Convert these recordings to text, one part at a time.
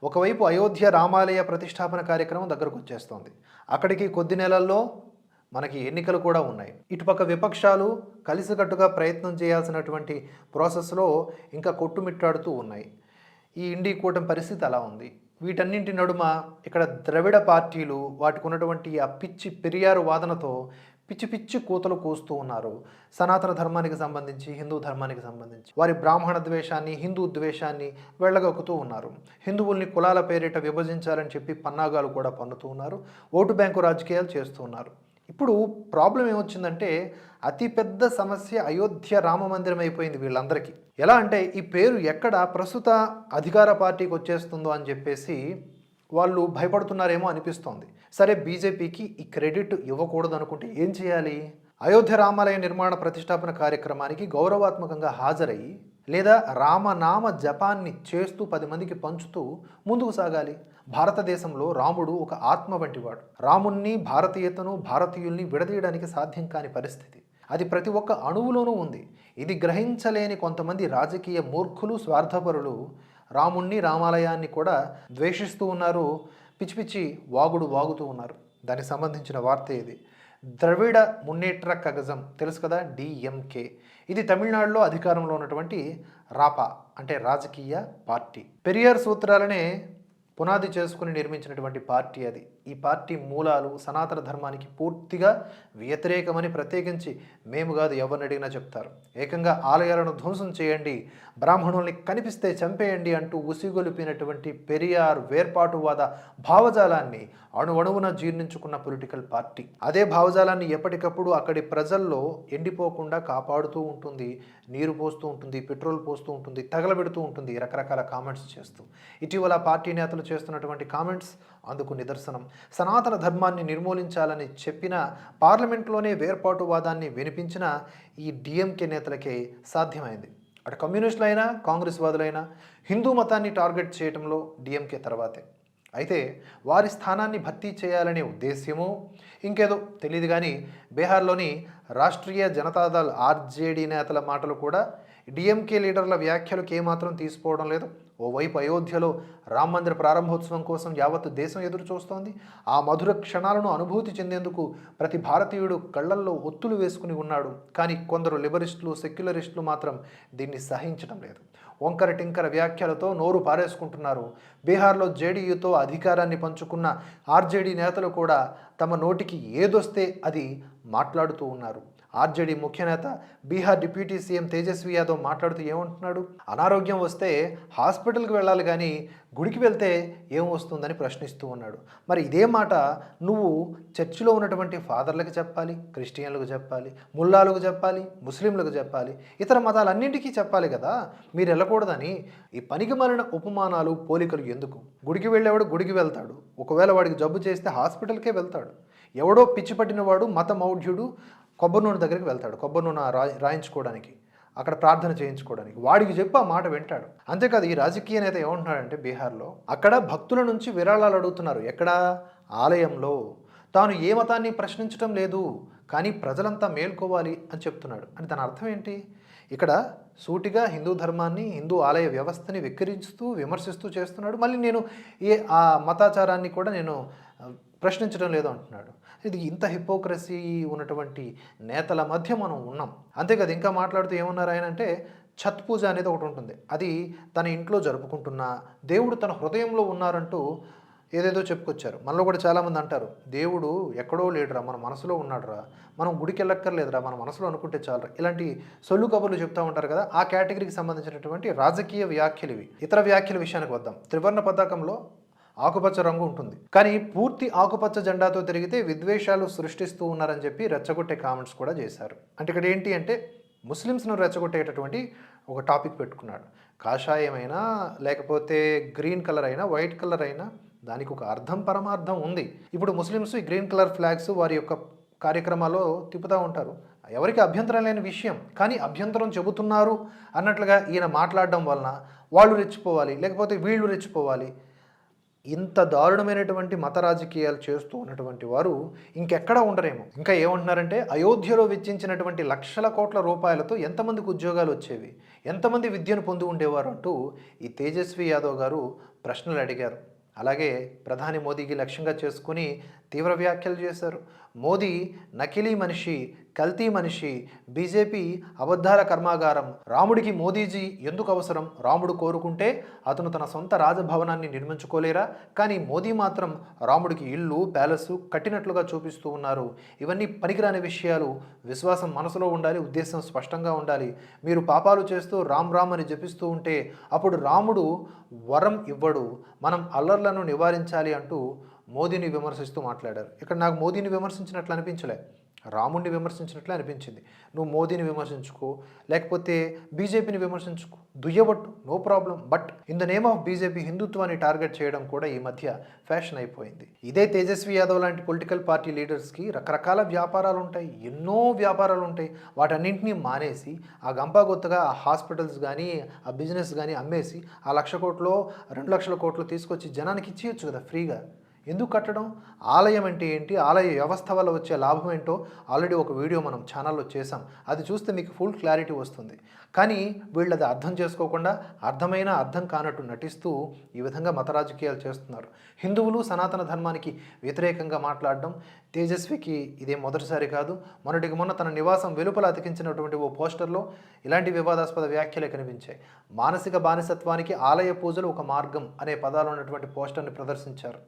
ఒకవైపు అయోధ్య రామాలయ ప్రతిష్టాపన కార్యక్రమం దగ్గరకు వచ్చేస్తోంది. అక్కడికి కొద్ది నెలల్లో మనకి ఎన్నికలు కూడా ఉన్నాయి. ఇటుపక్క విపక్షాలు కలిసికట్టుగా ప్రయత్నం చేయాల్సినటువంటి ప్రాసెస్‌లో ఇంకా కొట్టుమిట్టాడుతూ ఉన్నాయి. ఈ ఇండీ కూటమి పరిస్థితి అలా ఉంది. వీటన్నింటి నడుమ ఇక్కడ ద్రవిడ పార్టీలు వాటికున్నటువంటి ఆ పిచ్చి పెరియారు వాదనతో పిచ్చి పిచ్చి కూతలు కూస్తూ ఉన్నారు. సనాతన ధర్మానికి సంబంధించి, హిందూ ధర్మానికి సంబంధించి వారి బ్రాహ్మణ ద్వేషాన్ని, హిందూ ద్వేషాన్ని వెళ్ళగక్కుతూ ఉన్నారు. హిందువుల్ని కులాల పేరిట విభజించాలని చెప్పి పన్నాగాలు కూడా పన్నుతూ ఉన్నారు. ఓటు బ్యాంకు రాజకీయాలు చేస్తూ ఉన్నారు. ఇప్పుడు ప్రాబ్లం ఏమొచ్చిందంటే అతిపెద్ద సమస్య అయోధ్య రామ మందిరం అయిపోయింది వీళ్ళందరికీ. ఎలా అంటే ఈ పేరు ఎక్కడ ప్రస్తుత అధికార పార్టీకి వచ్చేస్తుందో అని చెప్పేసి వాళ్ళు భయపడుతున్నారేమో అనిపిస్తోంది. సరే, బీజేపీకి ఈ క్రెడిట్ ఇవ్వకూడదు అనుకుంటే ఏం చేయాలి? అయోధ్య రామాలయ నిర్మాణ ప్రతిష్టాపన కార్యక్రమానికి గౌరవాత్మకంగా హాజరయ్యి లేదా రామనామ జపాన్ని చేస్తూ 10 మందికి పంచుతూ ముందుకు సాగాలి. భారతదేశంలో రాముడు ఒక ఆత్మ వంటివాడు. రాముణ్ణి, భారతీయతను, భారతీయుల్ని విడదీయడానికి సాధ్యం కాని పరిస్థితి. అది ప్రతి ఒక్క అణువులోనూ ఉంది. ఇది గ్రహించలేని కొంతమంది రాజకీయ మూర్ఖులు, స్వార్థపరులు రాముణ్ణి, రామాలయాన్ని కూడా ద్వేషిస్తూ ఉన్నారు. పిచ్చి పిచ్చి వాగుతూ ఉన్నారు. దానికి సంబంధించిన వార్త ఇది. ద్రవిడ మున్నేట్ర కగజం తెలుసు కదా, డిఎంకే. ఇది తమిళనాడులో అధికారంలో ఉన్నటువంటి రాపా అంటే రాజకీయ పార్టీ. పెరియార్ సూత్రాలనే పునాది చేసుకుని నిర్మించినటువంటి పార్టీ అది. ఈ పార్టీ మూలాలు సనాతన ధర్మానికి పూర్తిగా వ్యతిరేకమని ప్రత్యేకించి మేము కాదు ఎవరిని అడిగినా చెప్తారు. ఏకంగా ఆలయాలను ధ్వంసం చేయండి, బ్రాహ్మణుల్ని కనిపిస్తే చంపేయండి అంటూ ఉసిగొలిపినటువంటి పెరియార్ వేర్పాటువాద భావజాలాన్ని అణువణువున జీర్ణించుకున్న పొలిటికల్ పార్టీ. అదే భావజాలాన్ని ఎప్పటికప్పుడు అక్కడి ప్రజల్లో ఎండిపోకుండా కాపాడుతూ ఉంటుంది, నీరు పోస్తూ ఉంటుంది, పెట్రోల్ పోస్తూ ఉంటుంది, తగలబెడుతూ ఉంటుంది రకరకాల కామెంట్స్ చేస్తూ. ఇటీవల పార్టీ నేతలు చేస్తున్నటువంటి కామెంట్స్ అందుకు నిదర్శనం. సనాతన ధర్మాన్ని నిర్మూలించాలని చెప్పిన, పార్లమెంట్లోనే వేర్పాటువాదాన్ని వినిపించిన ఈ డిఎంకే నేతలకే సాధ్యమైంది. అటు కమ్యూనిస్టులైనా, కాంగ్రెస్ వాదులైనా హిందూ మతాన్ని టార్గెట్ చేయడంలో డిఎంకే తర్వాతే. అయితే వారి స్థానాన్ని భర్తీ చేయాలనే ఉద్దేశ్యమో ఇంకేదో తెలియదు కానీ బీహార్లోని రాష్ట్రీయ జనతాదళ్ ఆర్జేడీ నేతల మాటలు కూడా డిఎంకే లీడర్ల వ్యాఖ్యలకు ఏమాత్రం తీసుకోవడం లేదు. ఓవైపు అయోధ్యలో రామ మందిర ప్రారంభోత్సవం కోసం యావత్తు దేశం ఎదురు చూస్తోంది. ఆ మధుర క్షణాలను అనుభూతి చెందేందుకు ప్రతి భారతీయుడు కళ్లల్లో ఒత్తులు వేసుకుని ఉన్నాడు. కానీ కొందరు లిబరిస్టులు, సెక్యులరిస్టులు మాత్రం దీన్ని సహించడం లేదు. వంకర టింకర వ్యాఖ్యలతో నోరు పారేసుకుంటున్నారు. బీహార్లో జేడీయూతో అధికారాన్ని పంచుకున్న ఆర్జేడీ నేతలు కూడా తమ నోటికి ఏదొస్తే అది మాట్లాడుతూ ఉన్నారు. ఆర్జేడీ ముఖ్య నేత బీహార్ డిప్యూటీ సీఎం తేజస్వి యాదవ్ మాట్లాడుతూ ఏమంటున్నాడు? అనారోగ్యం వస్తే హాస్పిటల్కి వెళ్ళాలి కానీ గుడికి వెళ్తే ఏం వస్తుందని ప్రశ్నిస్తూ ఉన్నాడు. మరి ఇదే మాట నువ్వు చర్చిలో ఉన్నటువంటి ఫాదర్లకు చెప్పాలి, క్రిస్టియన్లకు చెప్పాలి, ముల్లాలకు చెప్పాలి, ముస్లింలకు చెప్పాలి, ఇతర మతాలన్నింటికీ చెప్పాలి కదా. మీరు వెళ్ళకూడదని ఈ పనికిమాలిన ఉపమానాలు, పోలికలు ఎందుకు? గుడికి వెళ్ళేవాడు గుడికి వెళ్తాడు. ఒకవేళ వాడికి జబ్బు చేస్తే హాస్పిటల్కే వెళ్తాడు. ఎవడో పిచ్చి పట్టినవాడు, మత మౌఢ్యుడు కొబ్బరి నూనె దగ్గరికి వెళ్తాడు, కొబ్బరి నూనె రాయించుకోవడానికి, అక్కడ ప్రార్థన చేయించుకోవడానికి. వాడికి చెప్పి ఆ మాట వింటాడు. అంతేకాదు ఈ రాజకీయ నేత ఏమంటున్నాడంటే బీహార్లో అక్కడ భక్తుల నుంచి విరాళాలు అడుగుతున్నారు. ఎక్కడ? ఆలయంలో. తాను ఏ మతాన్ని ప్రశ్నించడం లేదు, కానీ ప్రజలంతా మేల్కోవాలి అని చెప్తున్నాడు. అంటే దాని అర్థం ఏంటి? ఇక్కడ సూటిగా హిందూ ధర్మాన్ని, హిందూ ఆలయ వ్యవస్థని వెక్కిరిస్తూ విమర్శిస్తూ చేస్తున్నాడు. మళ్ళీ నేను ఆ మతాచారాన్ని కూడా నేను ప్రశ్నించడం లేదు అంటున్నాడు. ఇది ఇంత హిపోక్రసీ ఉన్నటువంటి నేతల మధ్య మనం ఉన్నాం. అంతేకాదు ఇంకా మాట్లాడుతూ ఏమన్నారు ఆయన అంటే, ఛత్ పూజ అనేది ఒకటి ఉంటుంది. అది తన ఇంట్లో జరుపుకుంటున్నా దేవుడు తన హృదయంలో ఉన్నారంటూ ఏదేదో చెప్పుకొచ్చారు. మనలో కూడా చాలామంది అంటారు, దేవుడు ఎక్కడో లేడురా, మన మనసులో ఉన్నాడురా, మనం గుడికి వెళ్ళక్కర్లేదురా, మన మనసులో అనుకుంటే చాలరా. ఇలాంటి సొల్లు కబుర్లు చెప్తూ ఉంటారు కదా. ఆ కేటగిరీకి సంబంధించినటువంటి రాజకీయ వ్యాఖ్యలు ఇవి. ఇతర వ్యాఖ్యల విషయానికి వద్దాం. త్రివర్ణ పతాకంలో ఆకుపచ్చ రంగు ఉంటుంది, కానీ పూర్తి ఆకుపచ్చ జెండాతో తిరిగితే విద్వేషాలు సృష్టిస్తూ ఉన్నారని చెప్పి రెచ్చగొట్టే కామెంట్స్ కూడా చేశారు. అంటే ఇక్కడ ఏంటి అంటే ముస్లిమ్స్ను రెచ్చగొట్టేటటువంటి ఒక టాపిక్ పెట్టుకున్నాడు. కాషాయమైనా, లేకపోతే గ్రీన్ కలర్ అయినా, వైట్ కలర్ అయినా దానికి ఒక అర్థం, పరమార్థం ఉంది. ఇప్పుడు ముస్లిమ్స్ ఈ గ్రీన్ కలర్ ఫ్లాగ్స్ వారి యొక్క కార్యక్రమాల్లో తిప్పుతూ ఉంటారు. ఎవరికి అభ్యంతరం లేని విషయం, కానీ అభ్యంతరం చెబుతున్నారు అన్నట్లుగా ఈయన మాట్లాడడం వలన వాళ్ళు రెచ్చిపోవాలి, లేకపోతే వీళ్ళు రెచ్చిపోవాలి. ఇంత దారుణమైనటువంటి మత రాజకీయాలు చేస్తూ ఉన్నటువంటి వారు ఇంకెక్కడా ఉండరేమో. ఇంకా ఏమంటున్నారంటే అయోధ్యలో వెచ్చించినటువంటి లక్షల కోట్ల రూపాయలతో ఎంతమందికి ఉద్యోగాలు వచ్చేవి, ఎంతమంది విద్యను పొంది ఉండేవారు అంటూ ఈ తేజస్వి యాదవ్ గారు ప్రశ్నలు అడిగారు. అలాగే ప్రధాని మోదీకి లక్ష్యంగా చేసుకుని తీవ్ర వ్యాఖ్యలు చేశారు. మోదీ నకిలీ మనిషి, కల్తీ మనిషి, బీజేపీ అబద్ధాల కర్మాగారం, రాముడికి మోదీజీ ఎందుకు అవసరం? రాముడు కోరుకుంటే అతను తన సొంత రాజభవనాన్ని నిర్మించుకోలేరా? కానీ మోదీ మాత్రం రాముడికి ఇల్లు, ప్యాలెస్ కట్టినట్లుగా చూపిస్తూ ఉన్నారు. ఇవన్నీ పనికిరాని విషయాలు. విశ్వాసం మనసులో ఉండాలి, ఉద్దేశం స్పష్టంగా ఉండాలి. మీరు పాపాలు చేస్తూ రామ్ రామ్ అని జపిస్తూ ఉంటే అప్పుడు రాముడు వరం ఇవ్వడు. మనం అల్లర్లను నివారించాలి అంటూ మోదీని విమర్శిస్తూ మాట్లాడారు. ఇక్కడ నాకు మోదీని విమర్శించినట్లు అనిపించలే, రాముడిని విమర్శించినట్లే అనిపించింది. నువ్వు మోదీని విమర్శించుకో, లేకపోతే బీజేపీని విమర్శించుకో, దుయ్యబట్టు, no problem. But in the name of BJP హిందుత్వాన్ని టార్గెట్ చేయడం కూడా ఈ మధ్య ఫ్యాషన్ అయిపోయింది. ఇదే తేజస్వి యాదవ్ లాంటి పొలిటికల్ పార్టీ లీడర్స్కి రకరకాల వ్యాపారాలు ఉంటాయి, ఎన్నో వ్యాపారాలు ఉంటాయి. వాటన్నింటినీ మానేసి ఆ గంపాగొత్తగా ఆ హాస్పిటల్స్ కానీ ఆ బిజినెస్ కానీ అమ్మేసి ఆ 1,00,000 కోట్లో 2,00,000 కోట్లు తీసుకొచ్చి జనానికి ఇచ్చేయచ్చు కదా ఫ్రీగా. ఎందుకు కట్టడం? ఆలయం అంటే ఏంటి, ఆలయ వ్యవస్థ వల్ల వచ్చే లాభం ఏంటో ఆల్రెడీ ఒక వీడియో మనం ఛానల్లో చేసాం. అది చూస్తే మీకు ఫుల్ క్లారిటీ వస్తుంది. కానీ వీళ్ళు అది అర్థం చేసుకోకుండా అర్థమైనా అర్థం కానట్టు నటిస్తూ ఈ విధంగా మత రాజకీయాలు చేస్తున్నారు. హిందువులు సనాతన ధర్మానికి వ్యతిరేకంగా మాట్లాడడం తేజస్వికి ఇదే మొదటిసారి కాదు. మొన్నటికి మొన్న తన నివాసం వెలుపల అతికించినటువంటి ఓ పోస్టర్లో ఇలాంటి వివాదాస్పద వ్యాఖ్యలే కనిపించాయి. మానసిక బానిసత్వానికి ఆలయ పూజలు ఒక మార్గం అనే పదాలు ఉన్నటువంటి పోస్టర్ని ప్రదర్శించారు.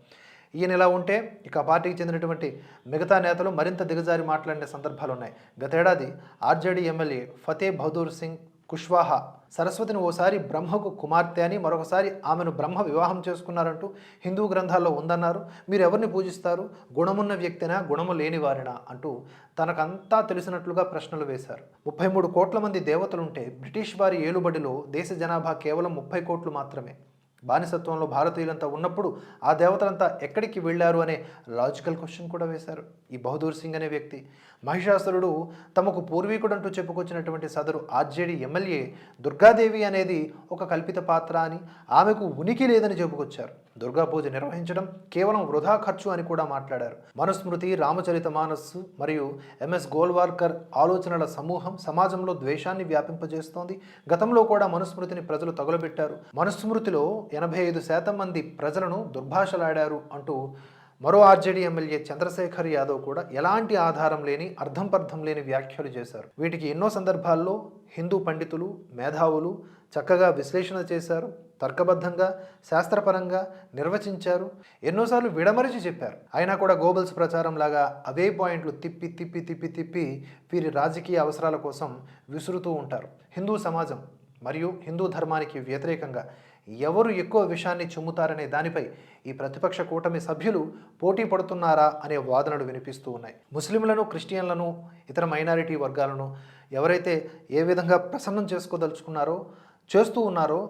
ఈయన ఇలా ఉంటే ఇక పార్టీకి చెందినటువంటి మిగతా నేతలు మరింత దిగజారి మాట్లాడిన సందర్భాలు ఉన్నాయి. గతేడాది ఆర్జేడీ ఎమ్మెల్యే ఫతే బహదూర్ సింగ్ కుష్వాహా సరస్వతిని ఓసారి బ్రహ్మకు కుమార్తె అని, మరొకసారి ఆమెను బ్రహ్మ వివాహం చేసుకున్నారంటూ హిందూ గ్రంథాల్లో ఉందన్నారు. మీరు ఎవరిని పూజిస్తారు? గుణమున్న వ్యక్తినా, గుణము లేని వారినా అంటూ తనకంతా తెలిసినట్లుగా ప్రశ్నలు వేశారు. 33 కోట్ల మంది దేవతలుంటే బ్రిటిష్ వారి ఏలుబడిలో దేశ జనాభా కేవలం 30 కోట్లు మాత్రమే. బానిసత్వంలో భారతీయులంతా ఉన్నప్పుడు ఆ దేవతలంతా ఎక్కడికి వెళ్ళారు అనే లాజికల్ క్వశ్చన్ కూడా వేశారు ఈ బహదూర్ సింగ్ అనే వ్యక్తి. మహిషాసురుడు తమకు పూర్వీకుడంటూ చెప్పుకొచ్చినటువంటి సదరు ఆర్జేడీ ఎమ్మెల్యే దుర్గాదేవి అనేది ఒక కల్పిత పాత్ర అని, ఆమెకు ఉనికి లేదని చెప్పుకొచ్చారు. దుర్గా పూజ నిర్వహించడం కేవలం వృధా ఖర్చు అని కూడా మాట్లాడారు. మనుస్మృతి, రామచరిత మానస్ మరియు ఎంఎస్ గోల్వాల్కర్ ఆలోచనల సమూహం సమాజంలో ద్వేషాన్ని వ్యాపింపజేస్తోంది. గతంలో కూడా మనుస్మృతిని ప్రజలు తగులబెట్టారు. మనుస్మృతిలో 85% మంది ప్రజలను దుర్భాషలాడారు అంటూ మరో ఆర్జేడీ ఎమ్మెల్యే చంద్రశేఖర్ యాదవ్ కూడా ఎలాంటి ఆధారం లేని, అర్థం లేని వ్యాఖ్యలు చేశారు. వీటికి ఎన్నో సందర్భాల్లో హిందూ పండితులు, మేధావులు చక్కగా విశ్లేషణ చేశారు. తర్కబద్ధంగా, శాస్త్రపరంగా నిర్వచించారు. ఎన్నోసార్లు విడమరిచి చెప్పారు. అయినా కూడా గోబల్స్ ప్రచారం లాగా అవే పాయింట్లు తిప్పి తిప్పి తిప్పి తిప్పి వీరి రాజకీయ అవసరాల కోసం విసురుతూ ఉంటారు. హిందూ సమాజం మరియు హిందూ ధర్మానికి వ్యతిరేకంగా ఎవరు ఎక్కువ విషయాన్ని చెమ్ముతారనే దానిపై ఈ ప్రతిపక్ష కూటమి సభ్యులు పోటీ పడుతున్నారా అనే వాదనలు వినిపిస్తూ ఉన్నాయి. ముస్లింలను, క్రిస్టియన్లను, ఇతర మైనారిటీ వర్గాలను ఎవరైతే ఏ విధంగా ప్రసన్నం చేసుకోదలుచుకున్నారో, చేస్తూ ఉన్నారో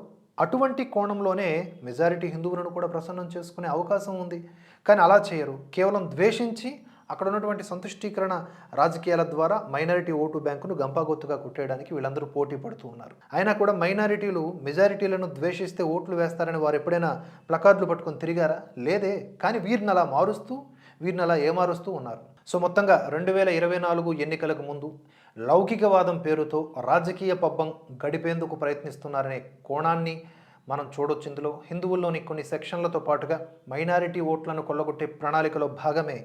అటువంటి కోణంలోనే మెజారిటీ హిందువులను కూడా ప్రసన్నం చేసుకునే అవకాశం ఉంది. కానీ అలా చేయరు. కేవలం ద్వేషించి అక్కడ ఉన్నటువంటి సంతుష్టీకరణ రాజకీయాల ద్వారా మైనారిటీ ఓటు బ్యాంకును గంపాగొత్తుగా కొట్టేయడానికి వీళ్ళందరూ పోటీ పడుతూ ఉన్నారు. అయినా కూడా మైనారిటీలు మెజారిటీలను ద్వేషిస్తే ఓట్లు వేస్తారని వారు ఎప్పుడైనా ప్లకార్డులు పట్టుకొని తిరిగారా? లేదే. కానీ వీరిని అలా మారుస్తూ, వీరిని అలా ఏమారుస్తూ ఉన్నారు. సో మొత్తంగా 2024 ఎన్నికలకు ముందు లౌకికవాదం పేరుతో రాజకీయ పబ్బం గడిపేందుకు ప్రయత్నిస్తున్నారనే కోణాన్ని మనం చూడొచ్చు. ఇందులో హిందువుల్లోని కొన్ని సెక్షన్లతో పాటుగా మైనారిటీ ఓట్లను కొల్లగొట్టే ప్రణాళికలో భాగమే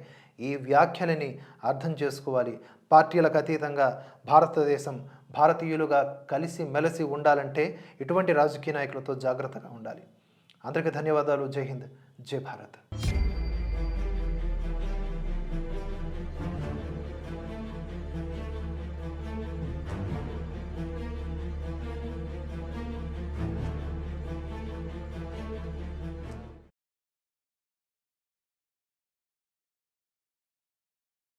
ఈ వ్యాఖ్యలని అర్థం చేసుకోవాలి. పార్టీలకు అతీతంగా భారతదేశం భారతీయులుగా కలిసి మెలిసి ఉండాలంటే ఇటువంటి రాజకీయ నాయకులతో జాగ్రత్తగా ఉండాలి. అందరికీ ధన్యవాదాలు. జై హింద్, జై భారత్.